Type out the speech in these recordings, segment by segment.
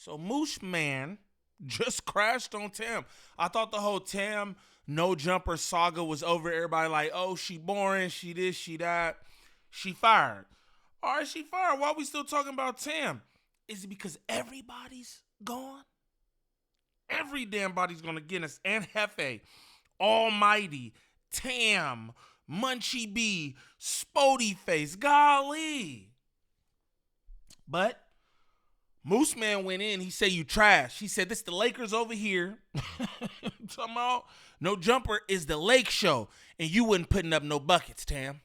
So Moose Man just crashed on Tam. I thought the whole Tam no jumper saga was over. Everybody like, oh, she boring, she this, she that. She fired. All right, she fired. Why are we still talking about Tam? Is it because everybody's gone? Every damn body's gonna get us. And Hefe, Almighty, Tam, Munchie B, Spody Face, golly. But Moose Man went in. He said, you trash. He said, this the Lakers over here. Talking about no jumper is the Lake Show. And you wasn't putting up no buckets, Tam.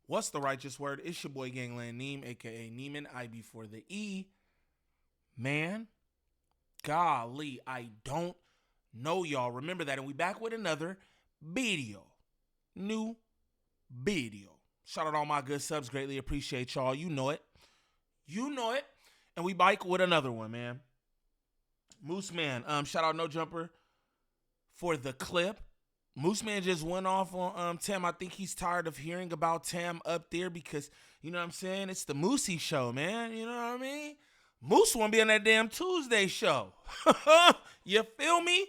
What's the righteous word? It's your boy Gangland Neem, a.k.a. Neiman, I before the E. Man, golly, I don't know y'all. Remember that. And we back with another video. New video. Shout out all my good subs. Greatly appreciate y'all. You know it. You know it. And we bike with another one, man. Moose Man. Shout out No Jumper for the clip. Moose Man just went off on Tam. I think he's tired of hearing about Tam up there because, you know what I'm saying? It's the Moosey show, man. You know what I mean? Moose won't be on that damn Tuesday show. You feel me? You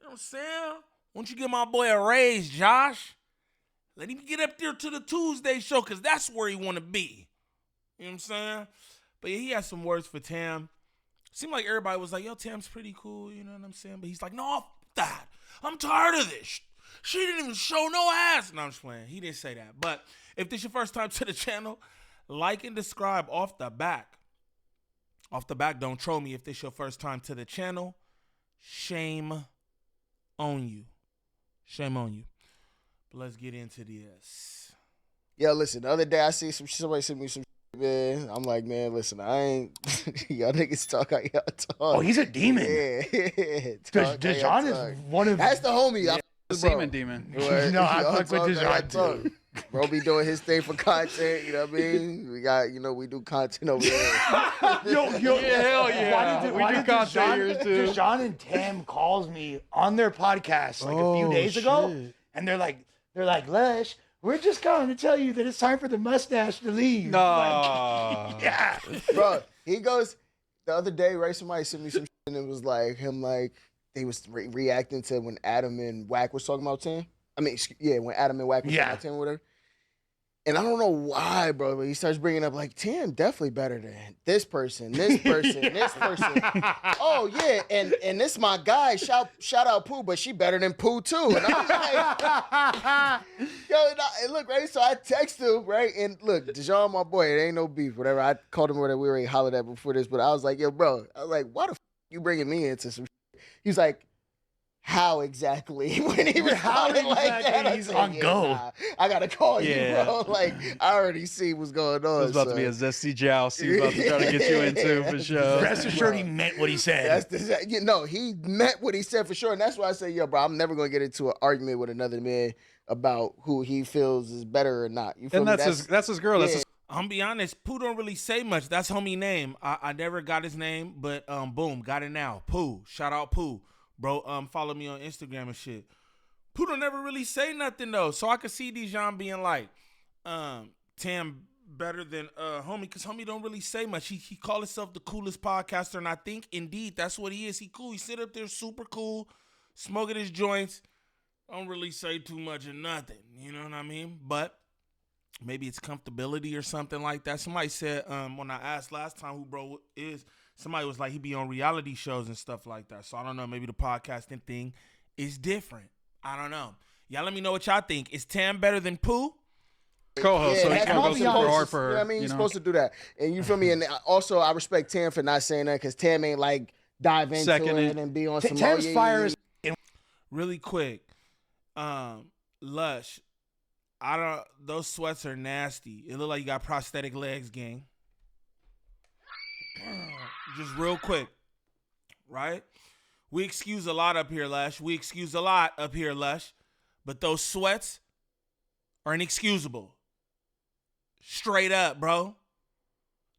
know what I'm saying? Why don't you give my boy a raise, Josh? Let him get up there to the Tuesday show because that's where he want to be. You know what I'm saying? But yeah, he has some words for Tam. Seemed like everybody was like, yo, Tam's pretty cool. You know what I'm saying? But he's like, no, f that. I'm tired of this. She didn't even show no ass. No, I'm just playing. He didn't say that. But if this is your first time to the channel, like and subscribe off the back. Off the back, don't troll me if this is your first time to the channel. Shame on you. Shame on you. But let's get into this. Yo, listen, the other day I see somebody sent me some shit, man. I'm like, man, listen, I ain't y'all niggas talk how y'all talk. Oh, he's a demon. Yeah. Dijon is one of that's the homie. Yeah, the semen demon. No, I fuck with Dijon too. Bro be doing his thing for content, you know what I mean? We got, you know, we do content over there. Yo, Yeah, hell yeah. We do content here too. Dijon and Tam calls me on their podcast like a few days ago, and they're like, Lush, we're just going to tell you that it's time for the mustache to leave. No. Like, yeah. Bro, he goes, the other day, right, somebody sent me some shit and it was like, him like, they was reacting to when Adam and Wack was talking about Tam. I mean, yeah, when Adam and Wack was talking about Tam or whatever. And I don't know why, bro, but he starts bringing up, like, Tam definitely better than this person, this person, this person. Oh, yeah, and this my guy, shout out Pooh, but she better than Pooh, too. And I'm like, yo, and look, right, so I text him, right, and look, Dijon, my boy, it ain't no beef, whatever. I called him whatever, we already hollered at before this, but I was like, yo, bro, I was like, why the f you bringing me into some shit? He's like, how exactly? When he responded like that, he's on go. Nah, I gotta call you, bro. Like, I already see what's going on. It was about to be a zesty joust. He was about to try to get you into for sure. Rest assured, he meant what he said. He meant what he said for sure, and that's why I say, yo, bro, I'm never gonna get into an argument with another man about who he feels is better or not. You feel And me? that's his girl. Yeah. That's his. I'm gonna be honest, Pooh don't really say much. That's homie name. I never got his name, but boom, got it now. Pooh. Shout out Pooh. Bro, follow me on Instagram and shit. Pooh don't never really say nothing though. So I could see Dijon being like, Tam better than homie, because homie don't really say much. He call himself the coolest podcaster, and I think indeed that's what he is. He cool. He sit up there super cool, smoking his joints. Don't really say too much or nothing. You know what I mean? But maybe it's comfortability or something like that. Somebody said when I asked last time who bro is, somebody was like, he be on reality shows and stuff like that. So I don't know. Maybe the podcasting thing is different. I don't know. Y'all let me know what y'all think. Is Tam better than Pooh? Co-host, so he's gonna go super hard for her. You know what I mean? He's supposed to do that. And you feel me? And also, I respect Tam for not saying that because Tam ain't like dive into it and be on some Tam's fire is really quick. Lush, those sweats are nasty. It look like you got prosthetic legs, gang. Just real quick, right? We excuse a lot up here, Lush. But those sweats are inexcusable. Straight up, bro.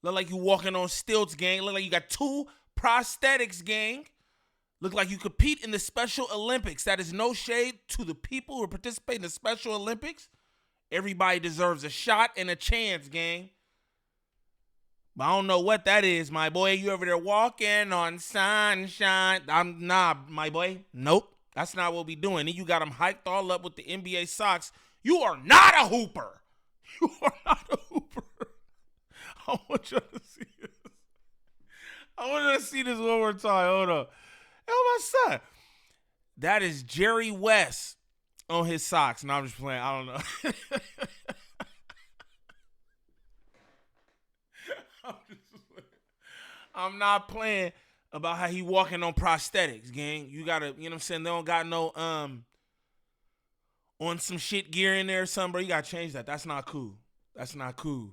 Look like you walking on stilts, gang. Look like you got 2 prosthetics, gang. Look like you compete in the Special Olympics. That is no shade to the people who participate in the Special Olympics. Everybody deserves a shot and a chance, gang. But I don't know what that is, my boy. You over there walking on sunshine. Nah, my boy. Nope. That's not what we doing. And you got them hyped all up with the NBA socks. You are not a hooper. You are not a hooper. I want you to see this. I want you to see this one more time. Hold up. Hey, my son. That is Jerry West on his socks. No, I'm just playing. I don't know. I'm not playing about how he walking on prosthetics, gang. You gotta, you know what I'm saying? They don't got no on some shit gear in there or something, bro. You gotta change that. That's not cool. That's not cool.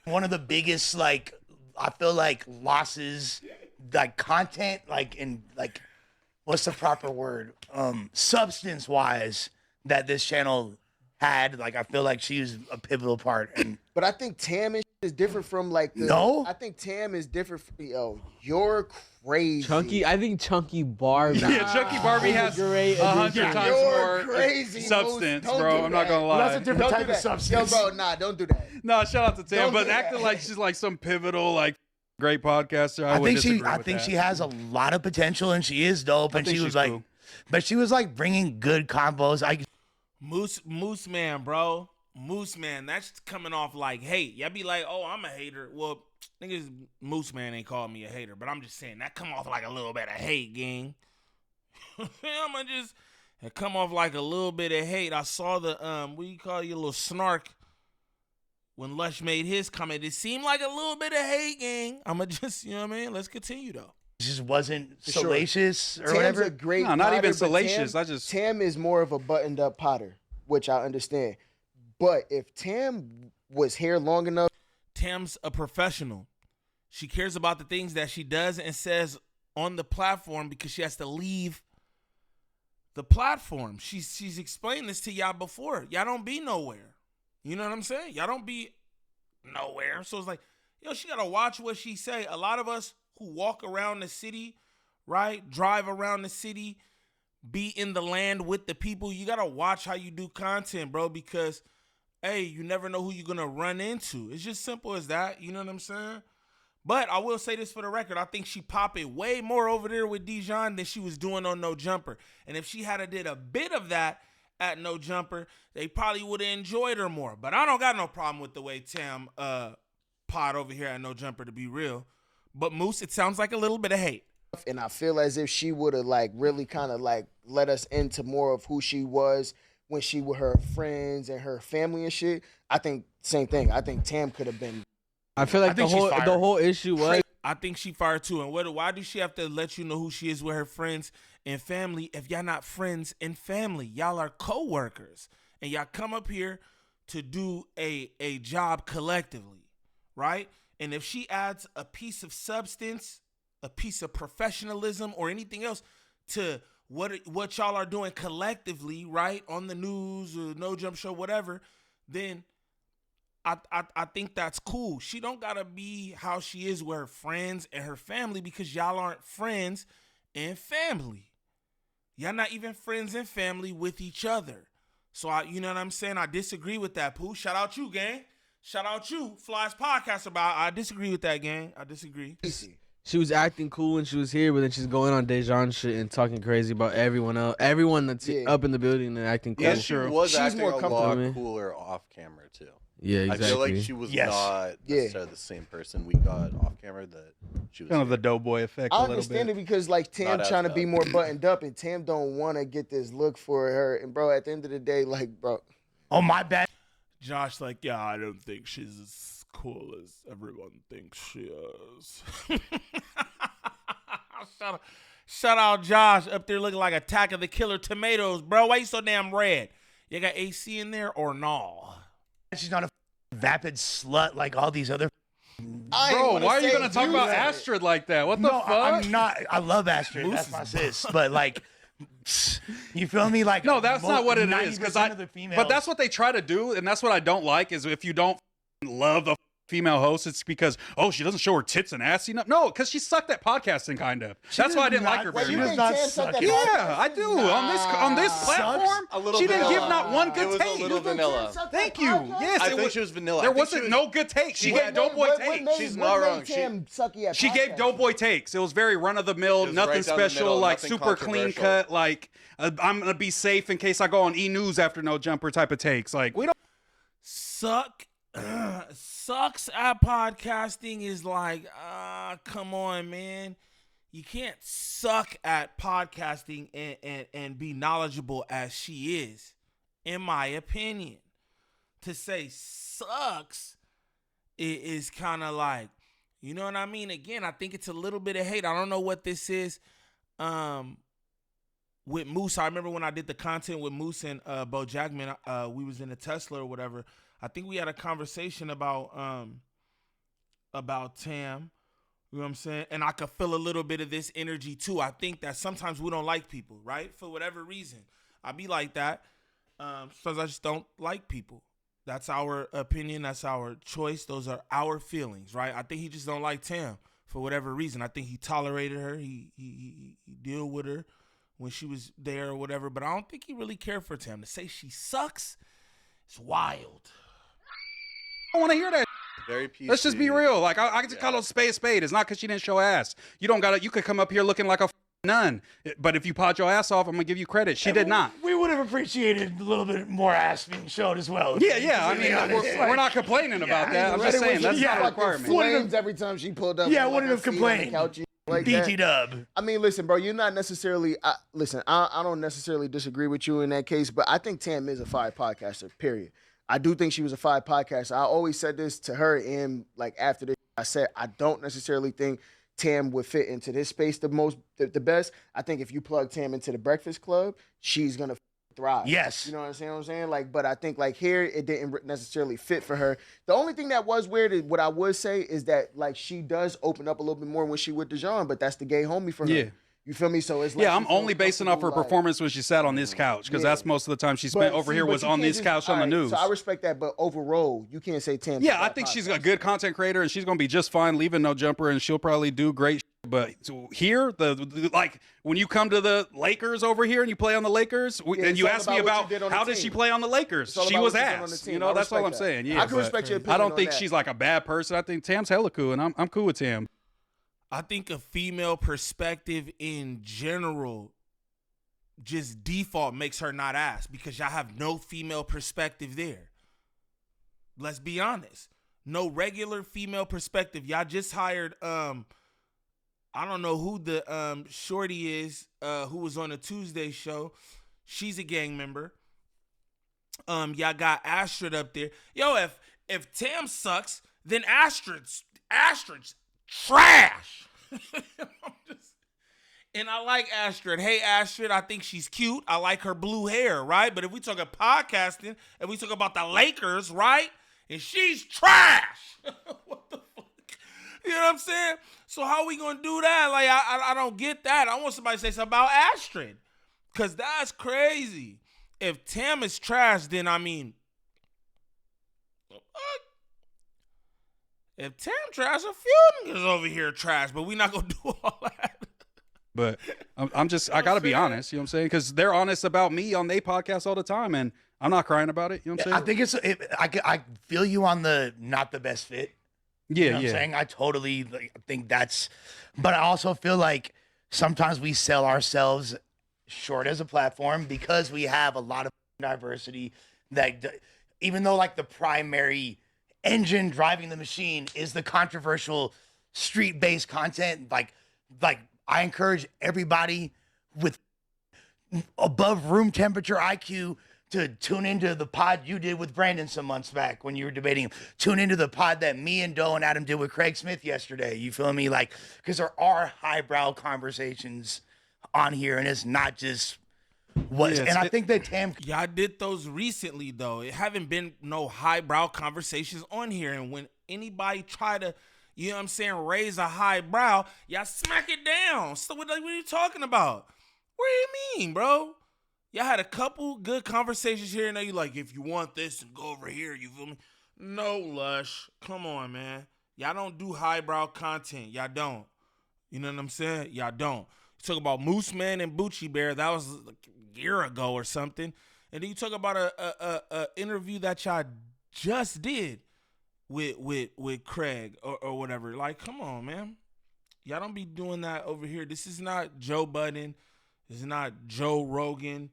One of the biggest, like, I feel like losses, like content, like in like, what's the proper word? Substance wise, that this channel had. Like, I feel like she was a pivotal part. And But I think Tam is different from like the. No? I think Tam is different from. Yo, you're crazy. I think Chunky Barbie. Yeah, Chunky Barbie has great 100 addition. times You're more crazy, substance, Moose. Don't bro. do I'm not that. gonna Well, lie. that's a different Don't type do of that. substance. Yo, bro, nah, don't do that. No, shout out to Tam, Don't but do that. acting like she's like some pivotal, like great podcaster. I think she has a lot of potential, and she is dope. And think she was she's like, cool. but she was like bringing good combos. Moose man, bro. Moose man, that's coming off like hate. Y'all be like, oh, I'm a hater. Well, niggas, Moose man ain't called me a hater, but I'm just saying that come off like a little bit of hate, gang. I'ma just it come off like a little bit of hate. I saw the what do you call your little snark when Lush made his comment. It seemed like a little bit of hate, gang. I'ma just, you know what I mean? Let's continue though. Just wasn't sure. salacious or Tam's whatever. a great. No, not potter, even but salacious. Tam, Tam is more of a buttoned up potter, which I understand. But if Tam was here long enough, Tam's a professional. She cares about the things that she does and says on the platform because she has to leave the platform. She's explained this to y'all before. Y'all don't be nowhere. You know what I'm saying? Y'all don't be nowhere. So it's like, yo, she got to watch what she say. A lot of us who walk around the city, right, drive around the city, be in the land with the people, you got to watch how you do content, bro, because hey, you never know who you're going to run into. It's just simple as that. You know what I'm saying? But I will say this for the record. I think she popping way more over there with Dijon than she was doing on No Jumper. And if she had did a bit of that at No Jumper, they probably would have enjoyed her more. But I don't got no problem with the way Tam pod over here at No Jumper, to be real. But Moose, it sounds like a little bit of hate. and I feel as if she would have like really kind of like let us into more of who she was when she with her friends and her family and shit. I think same thing. I think Tam could have been. I feel like the whole issue was I think she fired too. And why do she have to let you know who she is with her friends and family if y'all not friends and family? Y'all are co-workers. And y'all come up here to do a job collectively, right? And if she adds a piece of substance, a piece of professionalism or anything else to what y'all are doing collectively, right, on the news or No Jump Show, whatever, then I think that's cool. She don't gotta be how she is with her friends and her family because y'all aren't friends and family. Y'all not even friends and family with each other. So you know what I'm saying? I disagree with that, Pooh. Shout out you, gang. Shout out you, Fly's podcast about. I disagree with that, gang. I disagree. she was acting cool when she was here, but then she's going on Dejan shit and talking crazy about everyone else, everyone that's up in the building and acting cool. Yeah, she was She's acting more a comfortable. lot cooler off camera too. Yeah, exactly. I feel like she was not necessarily the same person we got off camera that she was. Kind of the doughboy effect a I little understand bit. it because like Tam Not as trying to bad. be more buttoned up, and Tam don't want to get this look for her. And bro, at the end of the day, like bro, Oh, my bad. Josh, like, yeah, I don't think she's as cool as everyone thinks she is. Shout out Josh up there looking like Attack of the Killer Tomatoes, bro. Why you so damn red? You got AC in there or no? She's not a vapid slut like all these other. Bro, why are you gonna talk about Astrid like that? What the No, fuck? I'm not. I love Astrid. That's my sis. But like, you feel me? Like, No, that's not what it is. 90% of the females. But that's what they try to do, and that's what I don't like. Is if you don't love the female host, it's because she doesn't show her tits and ass enough. No, because she sucked at podcasting, kind of. That's why I didn't like her very much. Yeah, I do. On this platform, a little she didn't give vanilla. not one good It was take. a little vanilla. Thank you. Yes, I think she was vanilla. There I think wasn't she was- no good takes. She gave Doughboy takes. She's not wrong. She gave Doughboy takes. It was very run of the mill, was nothing right down the special, middle, like nothing super clean controversial. cut, like I'm gonna be safe in case I go on E News after no jumper type of takes. Like we don't. Sucks at podcasting is like, come on, man. You can't suck at podcasting and be knowledgeable as she is, in my opinion. To say sucks is kind of like, you know what I mean? Again, I think it's a little bit of hate. I don't know what this is. With Moose, I remember when I did the content with Moose and Bo Jackman, we was in a Tesla or whatever. I think we had a conversation about Tam. You know what I'm saying? And I could feel a little bit of this energy too. I think that sometimes we don't like people, right? For whatever reason. I be like that. Sometimes I just don't like people. That's our opinion. That's our choice. Those are our feelings, right? I think he just don't like Tam for whatever reason. I think he tolerated her. He deal with her when she was there or whatever. But I don't think he really cared for Tam. To say she sucks, it's wild. I don't want to hear that. Very PC. Let's just be real. Like I just call it a spade. It's not because she didn't show ass. You don't gotta. You could come up here looking like a nun, but if you pod your ass off, I'm gonna give you credit. She did not. We would have appreciated a little bit more ass being showed as well. Yeah. I mean, we're not complaining about that. I'm just saying that's not a requirement. Flames every time she pulled up. Yeah, wouldn't have complained. Like BT Dub. I mean, listen, bro, you're not necessarily. I don't necessarily disagree with you in that case, but I think Tam is a fire podcaster. Period. I do think she was a fire podcaster. I always said this to her, and like after this, I said I don't necessarily think Tam would fit into this space the best. I think if you plug Tam into the Breakfast Club, she's gonna thrive. Yes. You know what I'm saying? Like, but I think like here it didn't necessarily fit for her. The only thing that was weird is what I would say is that like she does open up a little bit more when she with DeJohn, but that's the gay homie for her. Yeah. You feel me? So it's like I'm only basing off her like, performance when she sat on this couch because that's most of the time she spent over here was on this couch on the news. So I respect that, but overall, you can't say Tam. Yeah, I think she's a good content creator and she's gonna be just fine leaving no jumper and she'll probably do great. But here, the like when you come to the Lakers over here and you play on the Lakers, and you ask me about how did she play on the Lakers? She was ass. You know, that's all I'm saying. Yeah, I can respect your opinion. I don't think she's like a bad person. I think Tam's hella cool, and I'm cool with Tam. I think a female perspective in general just default makes her not ass because y'all have no female perspective there. Let's be honest. No regular female perspective. Y'all just hired I don't know who the shorty is who was on the Tuesday show. She's a gang member. Y'all got Astrid up there. Yo, if Tam sucks, then Astrid's trash. And I like Astrid. Hey, Astrid, I think she's cute. I like her blue hair, right? But if we talk about podcasting and we talk about the Lakers, right? And she's trash. What the fuck? You know what I'm saying? So how are we going to do that? Like, I don't get that. I want somebody to say something about Astrid. Because that's crazy. If Tam is trash, then I mean... If Tam trash, a few niggas over here trash, but we not gonna do all that. But I gotta be honest, you know what I'm saying? Because they're honest about me on their podcast all the time, and I'm not crying about it. You know what I'm saying? I think I feel you on the not the best fit. Yeah, You know what I'm saying? I totally think that's, but I also feel like sometimes we sell ourselves short as a platform because we have a lot of diversity that even though like the primary engine driving the machine is the controversial street-based content, like I encourage everybody with above room temperature IQ to tune into the pod you did with Brandon some months back when you were debating him. Tune into the pod that me and Doe and Adam did with Craig Smith yesterday. You feel me? Like, because there are highbrow conversations on here, and it's not just what. And I think that Tam, y'all did those recently though. It haven't been no highbrow conversations on here, and when anybody try to, you know what I'm saying, raise a highbrow, y'all smack it down. So what are you talking about? What do you mean, bro? Y'all had a couple good conversations here and there. You like, if you want this, go over here. You feel me? No, Lush. Come on, man. Y'all don't do highbrow content. Y'all don't. You know what I'm saying? Y'all don't. You talk about Moose Man and Bucci Bear. That was like a year ago or something. And then you talk about a interview that y'all just did with Craig or whatever. Like, come on, man. Y'all don't be doing that over here. This is not Joe Budden. This is not Joe Rogan.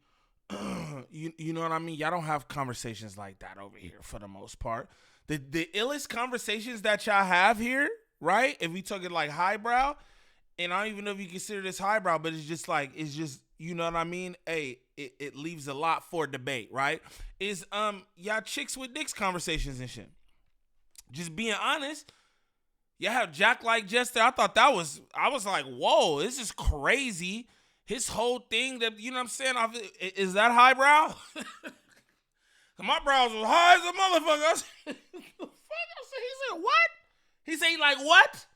You know what I mean? Y'all don't have conversations like that over here for the most part. The illest conversations that y'all have here, right? If we talking like highbrow, and I don't even know if you consider this highbrow, but it's just, you know what I mean? Hey, it leaves a lot for debate, right? Is y'all chicks with dicks conversations and shit. Just being honest, y'all have Jack like Jester. I was like, whoa, this is crazy. His whole thing that, you know what I'm saying? Is that highbrow? My brows was high as a motherfucker. I said, the fuck? He said, what? He said, like, what?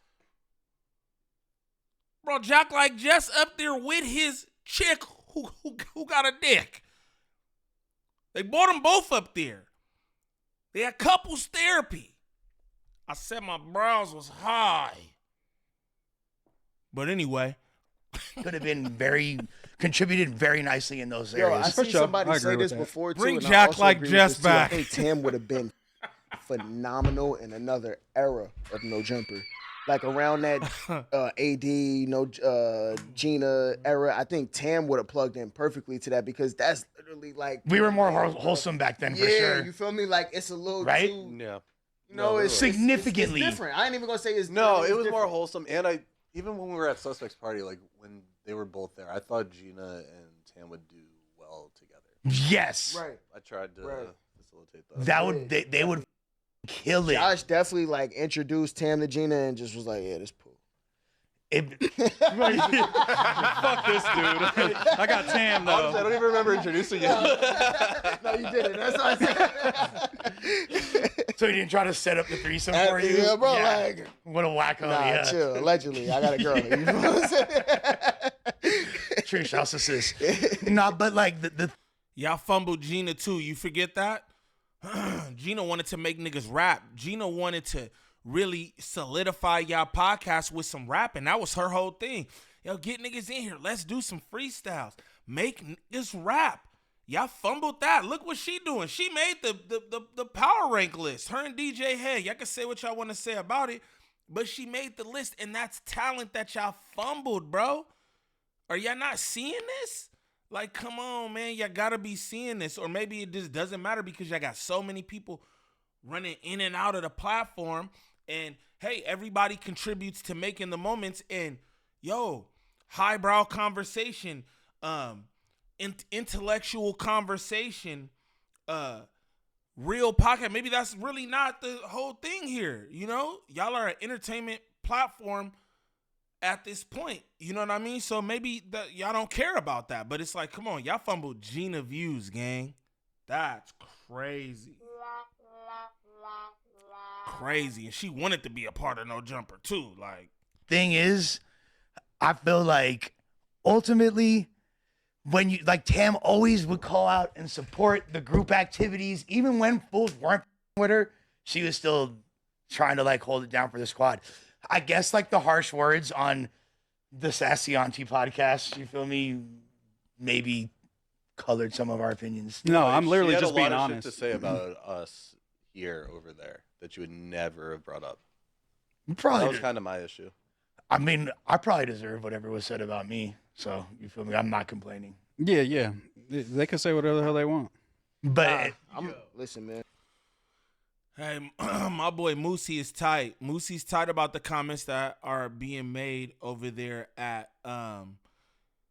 Bro, Jack like Jess up there with his chick who got a dick. They brought them both up there. They had couples therapy. I said my brows was high. But anyway. Could have been contributed very nicely in those Yo, areas. I seen somebody say this before, too. Bring and I Jack also like agree with Jess this, too. back. I think Tam would have been phenomenal in another era of No Jumper. Like around that Gina era, I think Tam would have plugged in perfectly to that because that's literally like... We were more wholesome back then, for sure. Yeah, you feel me? Like, it's a little right? too... Yeah. You know, it's significantly it's different. I ain't even gonna say it's No, it's it was different. more wholesome. And even when we were at Suspect's party, like when they were both there, I thought Gina and Tam would do well together. Yes. Right. I tried to facilitate that. That would they would kill it. Josh definitely like introduced Tam to Gina and just was like, yeah, this pool. Fuck this dude. I got Tam though. Honestly, I don't even remember introducing you. No, you didn't. That's what I said. So you didn't try to set up the threesome for you? Yeah, bro. Like, what a wacko. nah, Yeah. chill. Allegedly, I got a girl. You know what I'm saying? True narcissist. Nah, but like the Y'all fumbled Gina too. You forget that? Gina wanted to make niggas rap. Gina wanted to really solidify y'all podcast with some rapping. That was her whole thing. Yo, get niggas in here. Let's do some freestyles. Make niggas rap. Y'all fumbled that. Look what she doing. She made the power rank list. Her and DJ Head. Y'all can say what y'all want to say about it, but she made the list, and that's talent that y'all fumbled, bro. Are y'all not seeing this? Like, come on, man. Y'all gotta be seeing this. Or maybe it just doesn't matter because y'all got so many people running in and out of the platform. And, hey, everybody contributes to making the moments. And, yo, highbrow conversation, intellectual conversation, real podcast. Maybe that's really not the whole thing here. You know, y'all are an entertainment platform at this point. You know what I mean? So maybe y'all don't care about that. But it's like, come on, y'all fumbled Gina views, gang. That's crazy. Crazy. And she wanted to be a part of No Jumper too. Like, thing is, I feel like ultimately when you like Tam always would call out and support the group activities, even when fools weren't with her, she was still trying to like hold it down for the squad. I guess like the harsh words on the Sassy Auntie podcast, you feel me, maybe colored some of our opinions. No, I'm literally She had just a lot being of honest. shit to say about us here over there that you would never have brought up. Probably That was kind of my issue. I mean, I probably deserve whatever was said about me. So you feel me? I'm not complaining. Yeah. They can say whatever the hell they want. But Listen, man. hey, my boy Moosey is tight. Moosey's tight about the comments that are being made over there at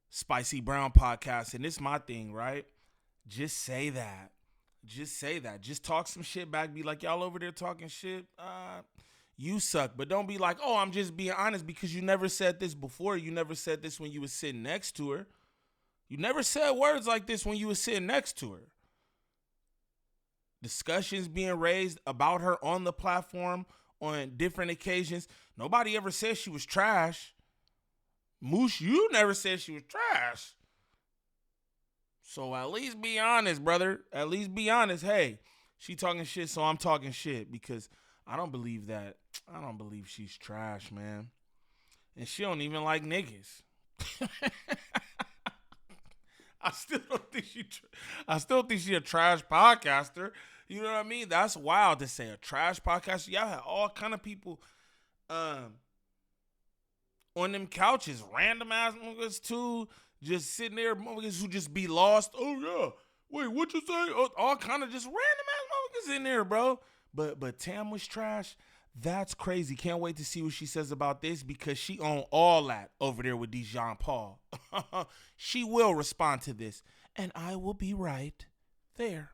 Spicy Brown Podcast. And this is my thing, right? Just say that. Just say that. Just talk some shit back. Be like, y'all over there talking shit. You suck. But don't be like, oh, I'm just being honest because you never said this before. You never said this when you was sitting next to her. You never said words like this when you was sitting next to her. Discussions being raised about her on the platform on different occasions. Nobody ever said she was trash. Moose, you never said she was trash. So at least be honest, brother. At least be honest. Hey, She talking shit, so I'm talking shit because I don't believe that. I don't believe she's trash, man. And she don't even like niggas. I still think she a trash podcaster. You know what I mean? That's wild to say, a trash podcaster. Y'all had all kind of people on them couches, random ass motherfuckers too, just sitting there, motherfuckers who just be lost. Oh yeah, wait, what you say? All kind of just random ass motherfuckers in there, bro. But Tam was trash. That's crazy. Can't wait to see what she says about this because she on all that over there with Dijon Paul. She will respond to this, and I will be right there.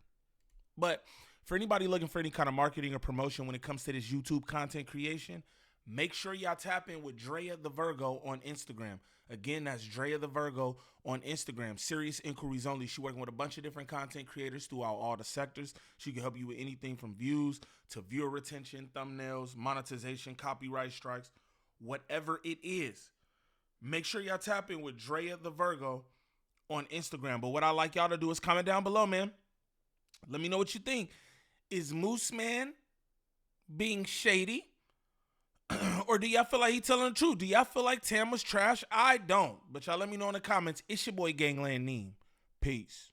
But for anybody looking for any kind of marketing or promotion when it comes to this YouTube content creation, make sure y'all tap in with Drea the Virgo on Instagram. Again, that's Drea the Virgo on Instagram. Serious inquiries only. She's working with a bunch of different content creators throughout all the sectors. She can help you with anything from views to viewer retention, thumbnails, monetization, copyright strikes, whatever it is. Make sure y'all tap in with Drea the Virgo on Instagram. But what I like y'all to do is comment down below, man. Let me know what you think. Is Moose Man being shady? Or do y'all feel like he telling the truth? Do y'all feel like Tam was trash? I don't. But y'all let me know in the comments. It's your boy Gangland Neem. Peace.